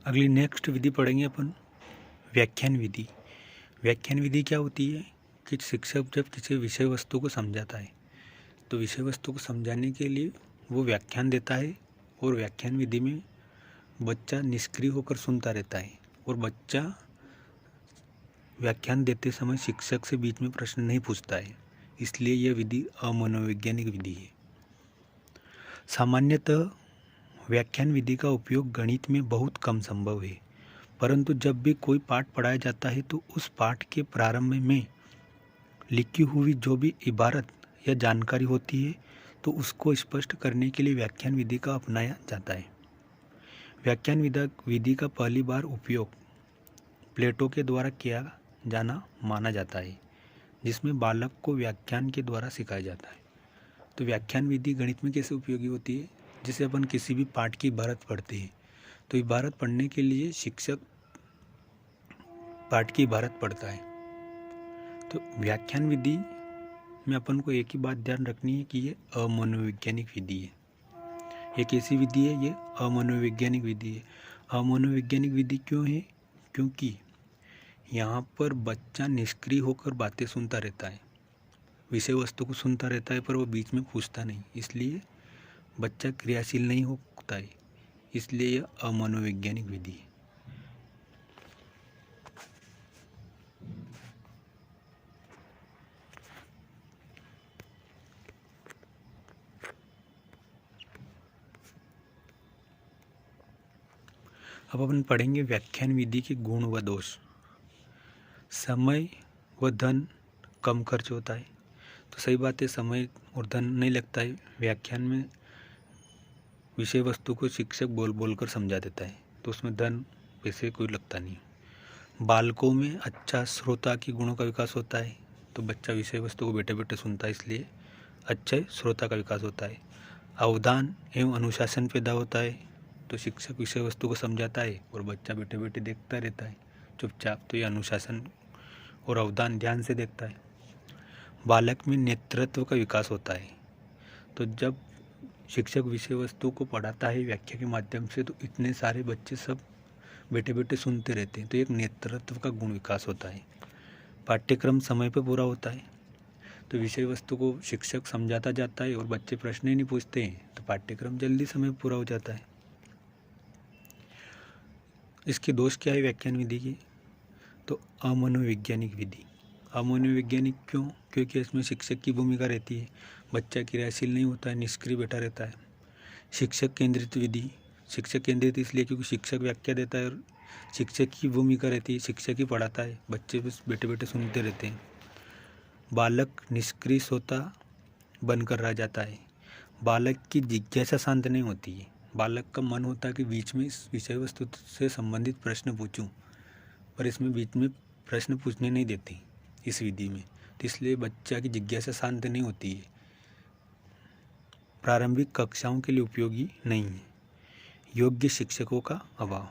अगली नेक्स्ट विधि पढ़ेंगे अपन व्याख्यान विधि। व्याख्यान विधि क्या होती है कि शिक्षक जब किसी विषय वस्तु को समझाता है तो विषय वस्तु को समझाने के लिए वो व्याख्यान देता है, और व्याख्यान विधि में बच्चा निष्क्रिय होकर सुनता रहता है, और बच्चा व्याख्यान देते समय शिक्षक से बीच में प्रश्न नहीं पूछता है। इसलिए यह विधि अमनोवैज्ञानिक विधि है। सामान्यतः व्याख्यान विधि का उपयोग गणित में बहुत कम संभव है, परंतु जब भी कोई पाठ पढ़ाया जाता है तो उस पाठ के प्रारंभ में लिखी हुई जो भी इबारत या जानकारी होती है तो उसको स्पष्ट करने के लिए व्याख्यान विधि का अपनाया जाता है। व्याख्यान विधि का पहली बार उपयोग प्लेटो के द्वारा किया जाना माना जाता है, जिसमें बालक को व्याख्यान के द्वारा सिखाया जाता है। तो व्याख्यान विधि गणित में कैसे उपयोगी होती है? जैसे अपन किसी भी पाठ की इबारत पढ़ते हैं तो इबारत पढ़ने के लिए शिक्षक पाठ की इबारत पढ़ता है। तो व्याख्यान विधि में अपन को एक ही बात ध्यान रखनी है कि ये अमनोवैज्ञानिक विधि है। एक ऐसी विधि है, ये अमनोवैज्ञानिक विधि है। अमनोवैज्ञानिक विधि क्यों है? क्योंकि यहाँ पर बच्चा निष्क्रिय होकर बातें सुनता रहता है, विषय वस्तु को सुनता रहता है, पर वो बीच में पूछता नहीं, इसलिए बच्चा क्रियाशील नहीं होता है, इसलिए यह अमनोवैज्ञानिक विधि है। अब अपन पढ़ेंगे व्याख्यान विधि के गुण व दोष। समय व धन कम खर्च होता है। तो सही बात है, समय और धन नहीं लगता है। व्याख्यान में विषय वस्तु को शिक्षक बोल बोल कर समझा देता है, तो उसमें धन पैसे कोई लगता नहीं। बालकों में अच्छा श्रोता के गुणों का विकास होता है। तो बच्चा विषय वस्तु को बैठे बैठे सुनता है, इसलिए अच्छे श्रोता का विकास होता है। अवधान एवं अनुशासन पैदा होता है। तो शिक्षक विषय वस्तु को समझाता है और बच्चा बैठे बैठे देखता रहता है चुपचाप, तो ये अनुशासन और अवधान ध्यान से देखता है। बालक में नेतृत्व का विकास होता है। तो जब शिक्षक विषय वस्तु को पढ़ाता है व्याख्या के माध्यम से, तो इतने सारे बच्चे सब बैठे बैठे सुनते रहते हैं, तो एक नेतृत्व का गुण विकास होता है। पाठ्यक्रम समय पर पूरा होता है। तो विषय वस्तु को शिक्षक समझाता जाता है और बच्चे प्रश्न ही नहीं पूछते हैं, तो पाठ्यक्रम जल्दी समय पूरा हो जाता है। इसके दोष क्या है व्याख्यान विधि की? तो अमनोवैज्ञानिक विधि। अमनोवैज्ञानिक क्यों? क्योंकि इसमें शिक्षक की भूमिका रहती है, बच्चा क्रियाशील नहीं होता है, निष्क्रिय बैठा रहता है। शिक्षक केंद्रित विधि। शिक्षक केंद्रित इसलिए क्योंकि शिक्षक व्याख्या देता है और शिक्षक की भूमिका रहती है, शिक्षक ही पढ़ाता है, बच्चे बस बैठे बैठे सुनते रहते हैं। बालक निष्क्रिय श्रोता बनकर रह जाता है। बालक की जिज्ञासा शांत नहीं होती है। बालक का मन होता है कि बीच में इस विषय वस्तु से संबंधित प्रश्न पूछूं, पर इसमें बीच में प्रश्न पूछने नहीं देती इस विधि में, तो इसलिए बच्चा की जिज्ञासा शांत नहीं होती है। प्रारंभिक कक्षाओं के लिए उपयोगी नहीं है। योग्य शिक्षकों का अभाव।